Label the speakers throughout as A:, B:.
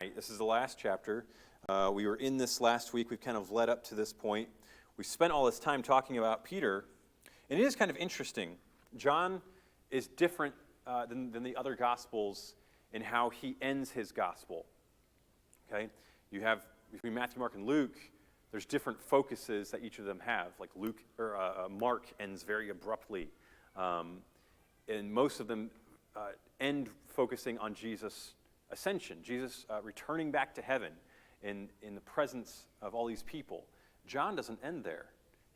A: This is the last chapter. We were in this last week. We've kind of led up to this point. We spent all this time talking about Peter, and it is kind of interesting. John is different than the other Gospels in how he ends his Gospel. Okay, you have between Matthew, Mark, and Luke. There's different focuses that each of them have. Like Mark ends very abruptly, and most of them end focusing on Jesus' ascension, Jesus returning back to heaven in the presence of all these people. John doesn't end there.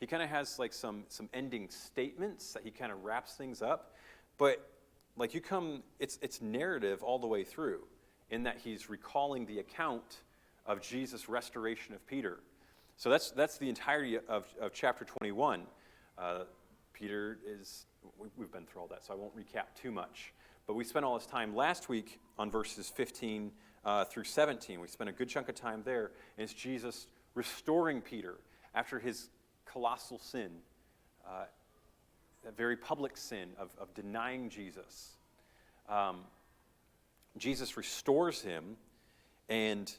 A: He kind of has like some ending statements that he kind of wraps things up, but like it's narrative all the way through, in that he's recalling the account of Jesus' restoration of Peter. So that's the entirety of chapter 21. Peter is, we've been through all that, so I won't recap too much. But we spent all this time last week on verses 15 through 17. We spent a good chunk of time there, and it's Jesus restoring Peter after his colossal sin, a very public sin of denying Jesus. Jesus restores him and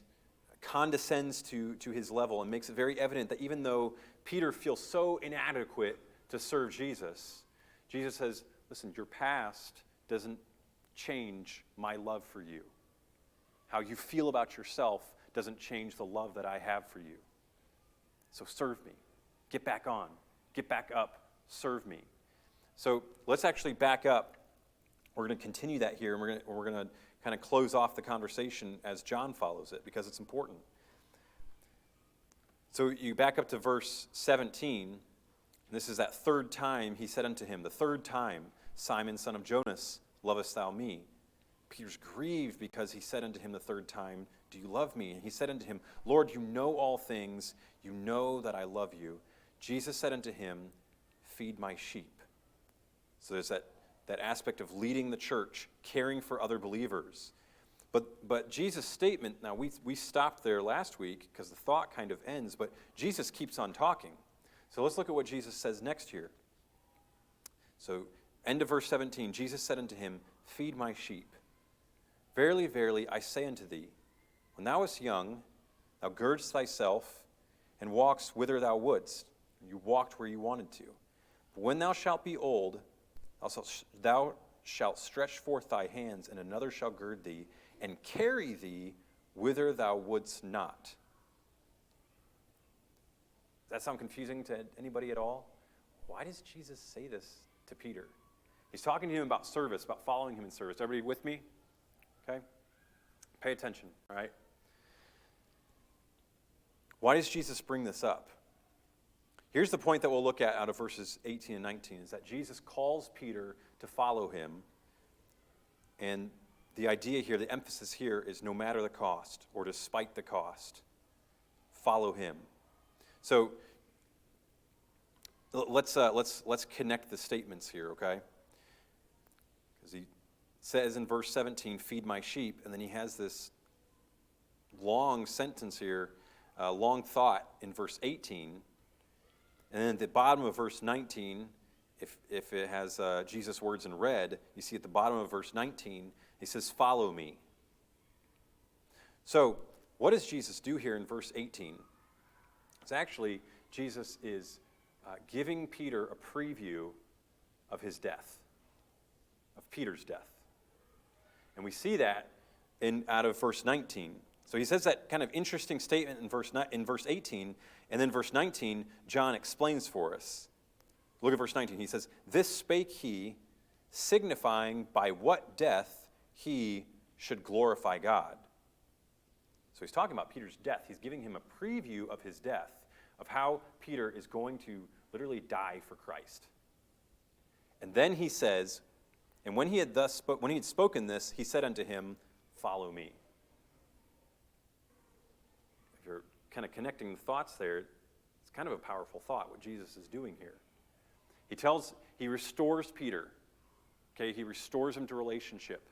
A: condescends to his level and makes it very evident that even though Peter feels so inadequate to serve Jesus, Jesus says, listen, your past doesn't change my love for you. How you feel about yourself doesn't change the love that I have for you. So serve me. Get back on. Get back up. Serve me. So let's actually back up. We're going to continue that here, and we're going to kind of close off the conversation as John follows it, because it's important. So you back up to verse 17. And this is that third time he said unto him, the third time, Simon, son of Jonas, lovest thou me? Peter's grieved because he said unto him the third time, do you love me? And he said unto him, Lord, you know all things. You know that I love you. Jesus said unto him, feed my sheep. So there's that aspect of leading the church, caring for other believers. But Jesus' statement, now we stopped there last week because the thought kind of ends, but Jesus keeps on talking. So let's look at what Jesus says next here. So end of verse 17, Jesus said unto him, feed my sheep. Verily, verily, I say unto thee, when thou wast young, thou girdest thyself and walkest whither thou wouldst. You walked where you wanted to. But when thou shalt be old, thou shalt stretch forth thy hands, and another shall gird thee, and carry thee whither thou wouldst not. Does that sound confusing to anybody at all? Why does Jesus say this to Peter? He's talking to him about service, about following him in service. Everybody with me? Okay? Pay attention, all right? Why does Jesus bring this up? Here's the point that we'll look at out of verses 18 and 19, is that Jesus calls Peter to follow him. And the idea here, the emphasis here is no matter the cost or despite the cost, follow him. So let's connect the statements here, okay? Because he says in verse 17, feed my sheep, and then he has this long sentence here, long thought in verse 18. And then at the bottom of verse 19, if it has Jesus' words in red, you see at the bottom of verse 19, he says, follow me. So what does Jesus do here in verse 18? It's actually, Jesus is giving Peter a preview of his death, of Peter's death. And we see that out of verse 19. So he says that kind of interesting statement in verse 18, and then verse 19, John explains for us. Look at verse 19. He says, this spake he, signifying by what death he should glorify God. So he's talking about Peter's death. He's giving him a preview of his death, of how Peter is going to literally die for Christ. And then he says, and when he had spoken this, he said unto him, follow me. If you're kind of connecting the thoughts there, it's kind of a powerful thought, what Jesus is doing here. He restores Peter. Okay, he restores him to relationship.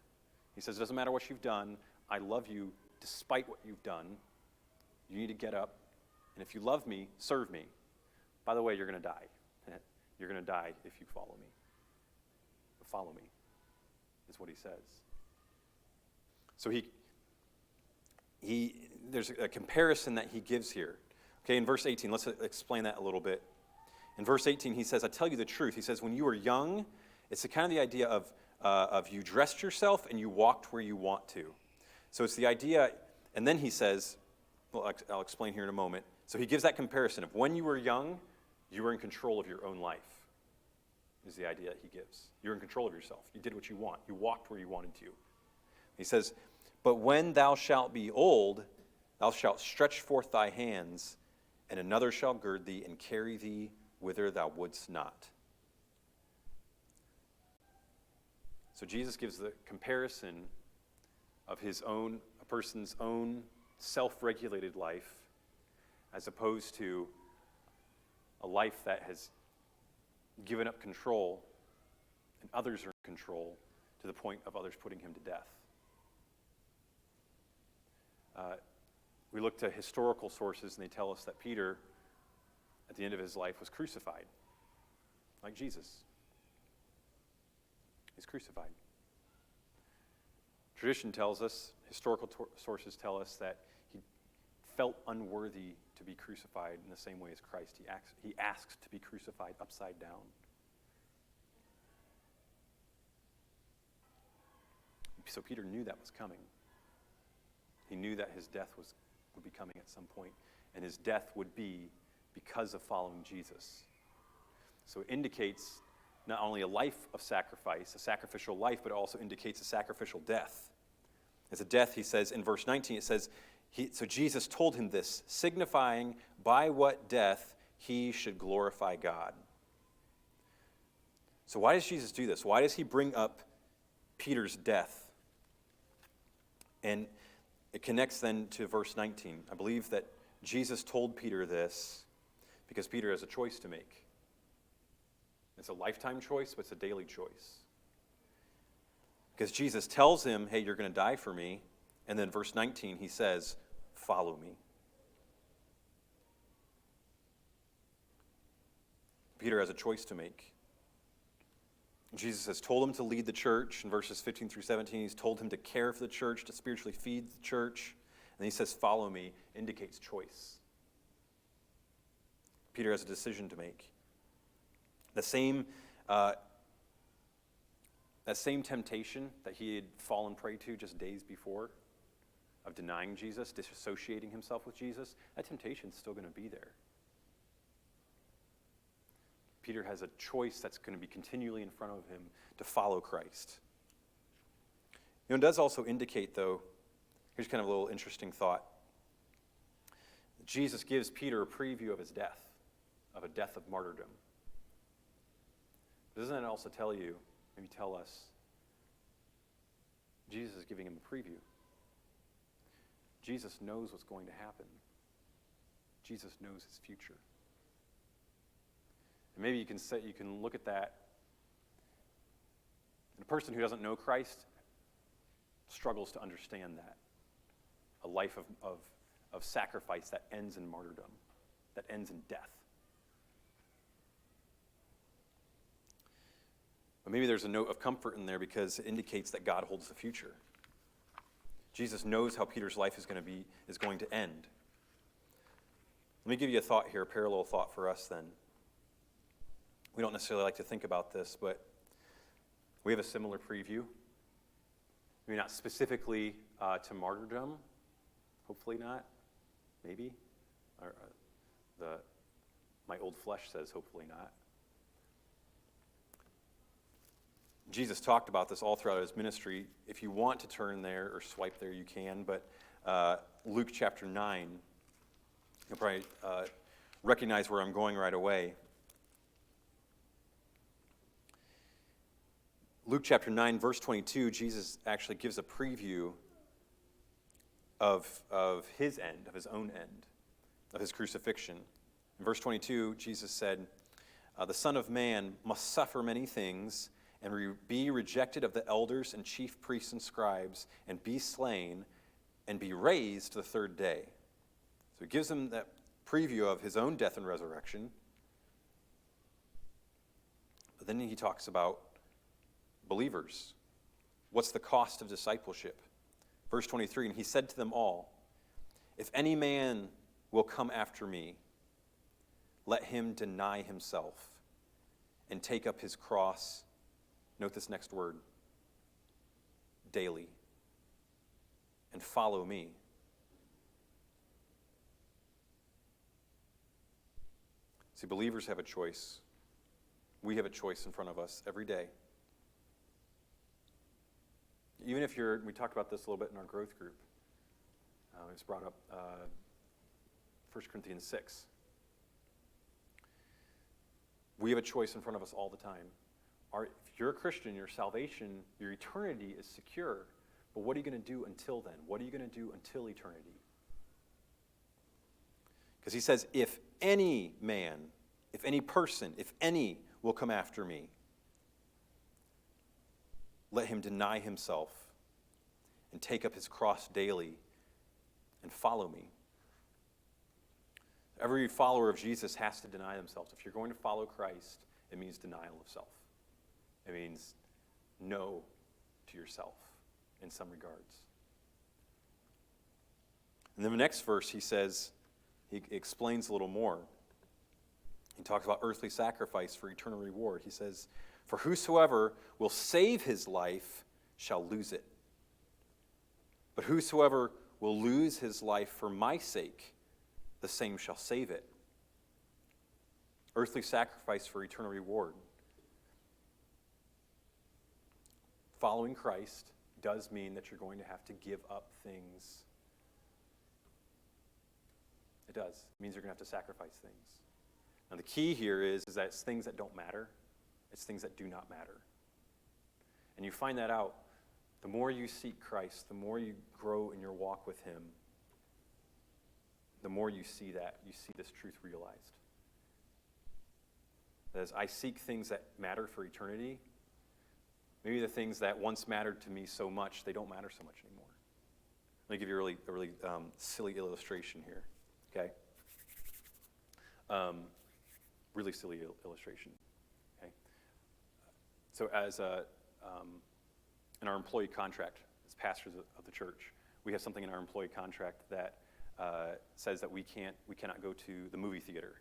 A: He says, it doesn't matter what you've done, I love you despite what you've done. You need to get up, and if you love me, serve me. By the way, you're going to die. You're going to die if you follow me. Follow me, is what he says. So there's a comparison that he gives here. Okay, in verse 18, let's explain that a little bit. In verse 18, he says, I tell you the truth. He says, when you were young, it's the kind of the idea of you dressed yourself and you walked where you want to. So it's the idea, and then he says, well, I'll explain here in a moment. So he gives that comparison of when you were young, you were in control of your own life, is the idea that he gives. You're in control of yourself. You did what you want. You walked where you wanted to. He says, but when thou shalt be old, thou shalt stretch forth thy hands, and another shall gird thee and carry thee whither thou wouldst not. So Jesus gives the comparison of a person's own self-regulated life as opposed to a life that has given up control and others are in control to the point of others putting him to death. We look to historical sources and they tell us that Peter, at the end of his life, was crucified, like Jesus. He's crucified. Tradition tells us, historical sources tell us that he felt unworthy to be crucified in the same way as Christ. He asked to be crucified upside down. So Peter knew that was coming. He knew that his death would be coming at some point, and his death would be because of following Jesus. So it indicates not only a life of sacrifice, a sacrificial life, but it also indicates a sacrificial death. As a death, he says in verse 19, it says, so Jesus told him this, signifying by what death he should glorify God. So why does Jesus do this? Why does he bring up Peter's death? And it connects then to verse 19. I believe that Jesus told Peter this because Peter has a choice to make. It's a lifetime choice, but it's a daily choice. Because Jesus tells him, hey, you're going to die for me. And then verse 19, he says, follow me. Peter has a choice to make. Jesus has told him to lead the church in verses 15 through 17. He's told him to care for the church, to spiritually feed the church. And he says, follow me, indicates choice. Peter has a decision to make. That same temptation that he had fallen prey to just days before, of denying Jesus, disassociating himself with Jesus, that temptation is still going to be there. Peter has a choice that's going to be continually in front of him to follow Christ. It does also indicate, though, here's kind of a little interesting thought. Jesus gives Peter a preview of his death, of a death of martyrdom. Doesn't that also tell you, maybe tell us, Jesus is giving him a preview. Jesus knows what's going to happen. Jesus knows his future. And maybe you can look at that. And a person who doesn't know Christ struggles to understand that. A life of sacrifice that ends in martyrdom, that ends in death. But maybe there's a note of comfort in there because it indicates that God holds the future. Jesus knows how Peter's life is going to end. Let me give you a thought here, a parallel thought for us then. We don't necessarily like to think about this, but we have a similar preview. Maybe not specifically to martyrdom. Hopefully not. Maybe. My old flesh says hopefully not. Jesus talked about this all throughout his ministry. If you want to turn there or swipe there, you can. But Luke chapter 9, you'll probably recognize where I'm going right away. Luke chapter 9, verse 22, Jesus actually gives a preview of his end, of his own end, of his crucifixion. In verse 22, Jesus said, the Son of Man must suffer many things and be rejected of the elders and chief priests and scribes and be slain and be raised the third day. So he gives them that preview of his own death and resurrection. But then he talks about believers. What's the cost of discipleship? Verse 23, and he said to them all, If any man will come after me, let him deny himself and take up his cross, note this next word, daily, and follow me. See, believers have a choice. We have a choice in front of us every day. Even if we talked about this a little bit in our growth group. It's brought up 1 Corinthians 6. We have a choice in front of us all the time. If you're a Christian, your salvation, your eternity is secure. But what are you going to do until then? What are you going to do until eternity? Because he says, if any man, if any person, if any will come after me, let him deny himself and take up his cross daily and follow me. Every follower of Jesus has to deny themselves. If you're going to follow Christ, it means denial of self. It means no to yourself in some regards. And then the next verse, he explains a little more. He talks about earthly sacrifice for eternal reward. He says, for whosoever will save his life shall lose it. But whosoever will lose his life for my sake, the same shall save it. Earthly sacrifice for eternal reward. Following Christ does mean that you're going to have to give up things. It does. It means you're going to have to sacrifice things. Now the key here is that it's things that don't matter. It's things that do not matter. And you find that out. The more you seek Christ, the more you grow in your walk with him, the more you see this truth realized. As I seek things that matter for eternity, maybe the things that once mattered to me so much, they don't matter so much anymore. Let me give you a really silly illustration here, okay? Really silly illustration, okay? So in our employee contract, as pastors of the church, we have something in our employee contract that says that we cannot go to the movie theater.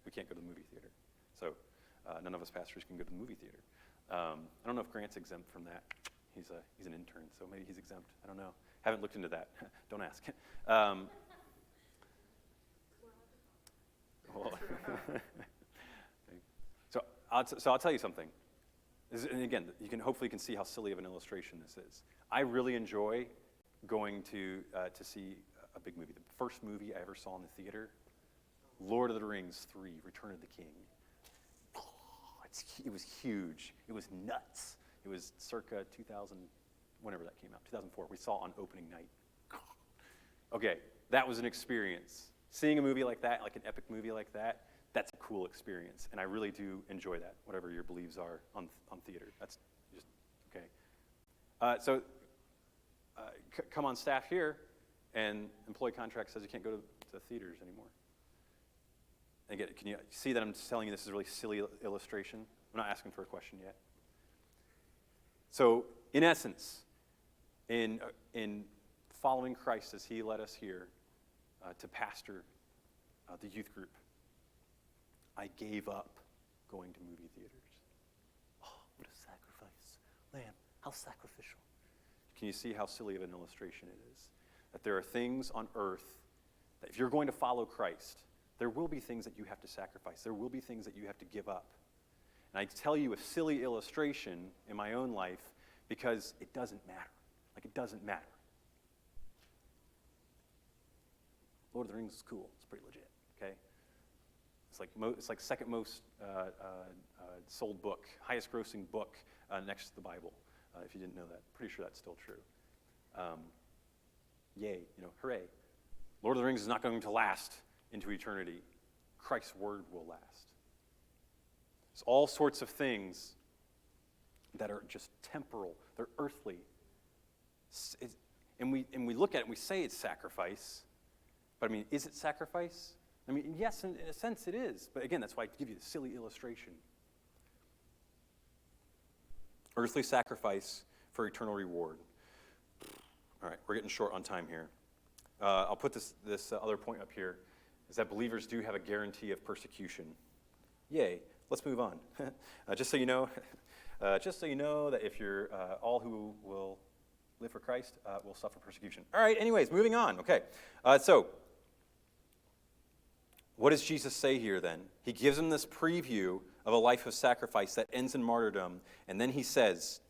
A: We can't go to the movie theater. So none of us pastors can go to the movie theater. I don't know if Grant's exempt from that. He's an intern, so maybe he's exempt. I don't know. Haven't looked into that. Don't ask. So I'll tell you something. And again, you can see how silly of an illustration this is. I really enjoy going to see a big movie. The first movie I ever saw in the theater, Lord of the Rings 3, Return of the King. It was huge. It was nuts. It was circa 2000, whenever that came out, 2004. We saw it on opening night. Okay, that was an experience. Seeing a movie like that, like an epic movie like that, that's a cool experience. And I really do enjoy that, whatever your beliefs are on theater. That's just, okay. Come on staff here, and employee contract says you can't go to theaters anymore. And again, can you see that I'm telling you this is a really silly illustration? I'm not asking for a question yet. So, in essence, in following Christ as he led us here to pastor the youth group, I gave up going to movie theaters. Oh, what a sacrifice. Man, how sacrificial. Can you see how silly of an illustration it is? That there are things on earth that if you're going to follow Christ, there will be things that you have to sacrifice. There will be things that you have to give up. And I tell you a silly illustration in my own life because it doesn't matter. Like, it doesn't matter. Lord of the Rings is cool. It's pretty legit, okay? It's like second most sold book, highest grossing book next to the Bible. If you didn't know that, pretty sure that's still true. Yay, hooray. Lord of the Rings is not going to last into eternity. Christ's word will last. There's all sorts of things that are just temporal. They're earthly. And we look at it and we say it's sacrifice. But I mean, is it sacrifice? I mean, yes, in a sense it is. But again, that's why I give you the silly illustration. Earthly sacrifice for eternal reward. All right, we're getting short on time here. I'll put this other point up here, is that believers do have a guarantee of persecution. Yay. Let's move on. Just so you know that if you're all who will live for Christ will suffer persecution. All right, anyways, moving on. Okay, so what does Jesus say here then? He gives them this preview of a life of sacrifice that ends in martyrdom, and then he says,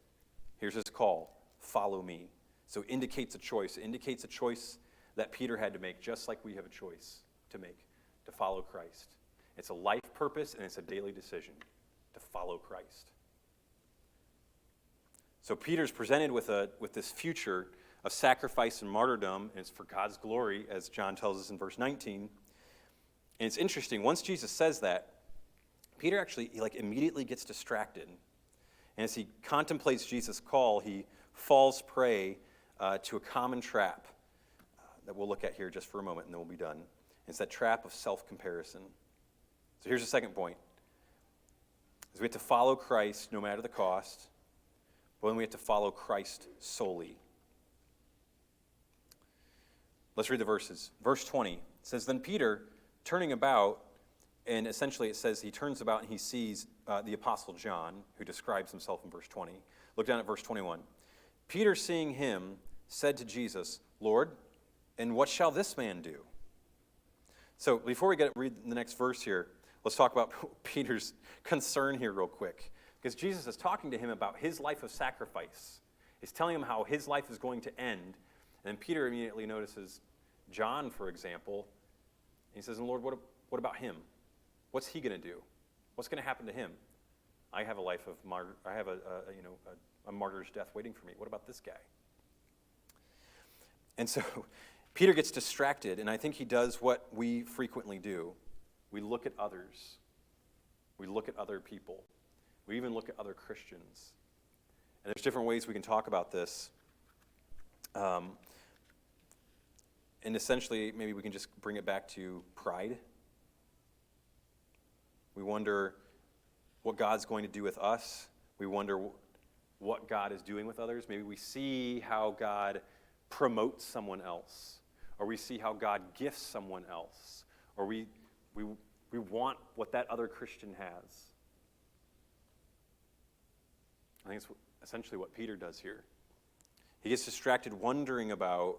A: here's his call, follow me. So indicates a choice. It indicates a choice that Peter had to make, just like we have a choice to make, to follow Christ. It's a life purpose, and it's a daily decision to follow Christ. So Peter's presented with this future of sacrifice and martyrdom, and it's for God's glory, as John tells us in verse 19. And it's interesting, once Jesus says that, Peter actually immediately gets distracted. And as he contemplates Jesus' call, he falls prey to a common trap that we'll look at here just for a moment, and then we'll be done. It's that trap of self-comparison. So here's the second point. Is we have to follow Christ no matter the cost, but then we have to follow Christ solely. Let's read the verses. Verse 20 says, Then Peter, turning about, and essentially it says he turns about and he sees the Apostle John, who describes himself in verse 20. Look down at verse 21. Peter, seeing him, said to Jesus, Lord, and what shall this man do? So before we read the next verse here, let's talk about Peter's concern here real quick. Because Jesus is talking to him about his life of sacrifice. He's telling him how his life is going to end. And then Peter immediately notices John, for example. And he says, Lord, what about him? What's he going to do? What's going to happen to him? I have a life of a martyr's death waiting for me. What about this guy? And so Peter gets distracted, and I think he does what we frequently do. We look at others. We look at other people. We even look at other Christians. And there's different ways we can talk about this. And essentially, maybe we can just bring it back to pride. We wonder what God's going to do with us. We wonder what God is doing with others. Maybe we see how God promotes someone else, or we see how God gifts someone else, or we want what that other Christian has. I think it's essentially what Peter does here. He gets distracted wondering about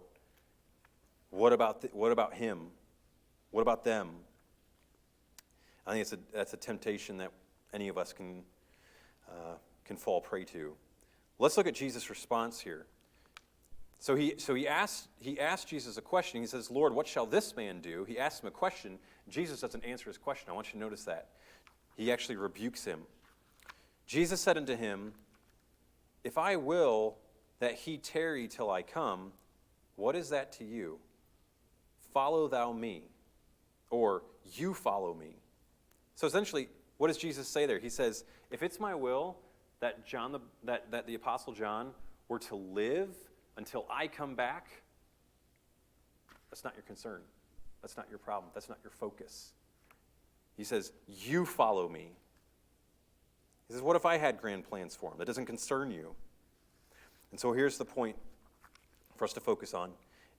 A: what about him? What about them? I think that's a temptation that any of us can fall prey to. Let's look at Jesus' response here. So he asked Jesus a question. He says, Lord, what shall this man do? He asks him a question. Jesus doesn't answer his question. I want you to notice that. He actually rebukes him. Jesus said unto him, If I will that he tarry till I come, what is that to you? Follow thou me, or you follow me. So essentially, what does Jesus say there? He says, if it's my will that that the Apostle John were to live until I come back, that's not your concern. That's not your problem. That's not your focus. He says, you follow me. He says, what if I had grand plans for him? That doesn't concern you. And so here's the point for us to focus on,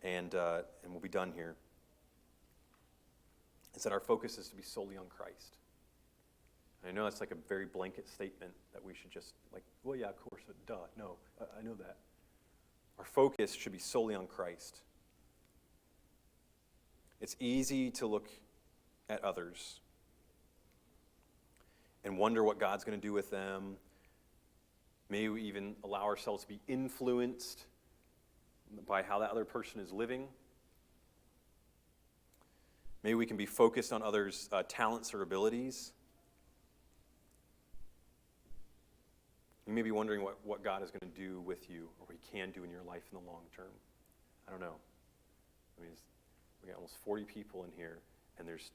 A: and we'll be done here. Is that our focus is to be solely on Christ. And I know that's like a very blanket statement that we should just well, yeah, of course, duh, no, I know that. Our focus should be solely on Christ. It's easy to look at others and wonder what God's going to do with them. Maybe we even allow ourselves to be influenced by how that other person is living. Maybe we can be focused on others' talents or abilities. You may be wondering what God is going to do with you, or what he can do in your life in the long term. I don't know. I mean, we got almost 40 people in here, and there's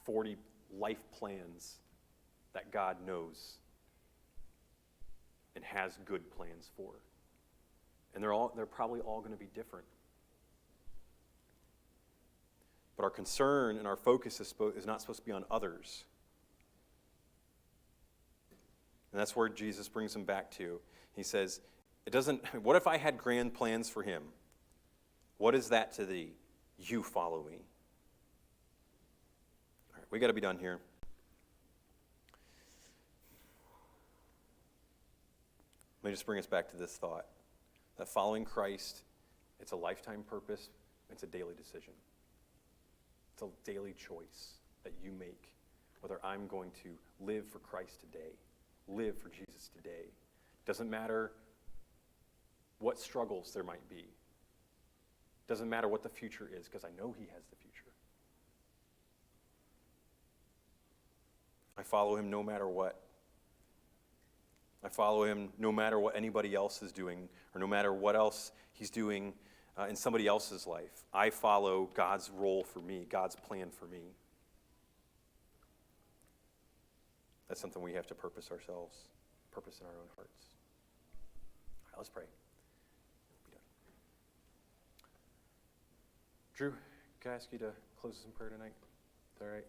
A: 40 life plans that God knows and has good plans for. And they're probably all going to be different. But our concern and our focus is not supposed to be on others. And that's where Jesus brings him back to. He says, what if I had grand plans for him? What is that to thee? You follow me. All right, we got to be done here. Let me just bring us back to this thought. That following Christ, it's a lifetime purpose. It's a daily decision. It's a daily choice that you make. Whether I'm going to live for Christ today, live for Jesus today. Doesn't matter what struggles there might be. Doesn't matter what the future is, because I know he has the future. I follow him no matter what. I follow him no matter what anybody else is doing, or no matter what else he's doing in somebody else's life. I follow God's role for me, God's plan for me. That's something we have to purpose ourselves, purpose in our own hearts. All right, let's pray. Be done. Drew, can I ask you to close us in prayer tonight? Is that all right?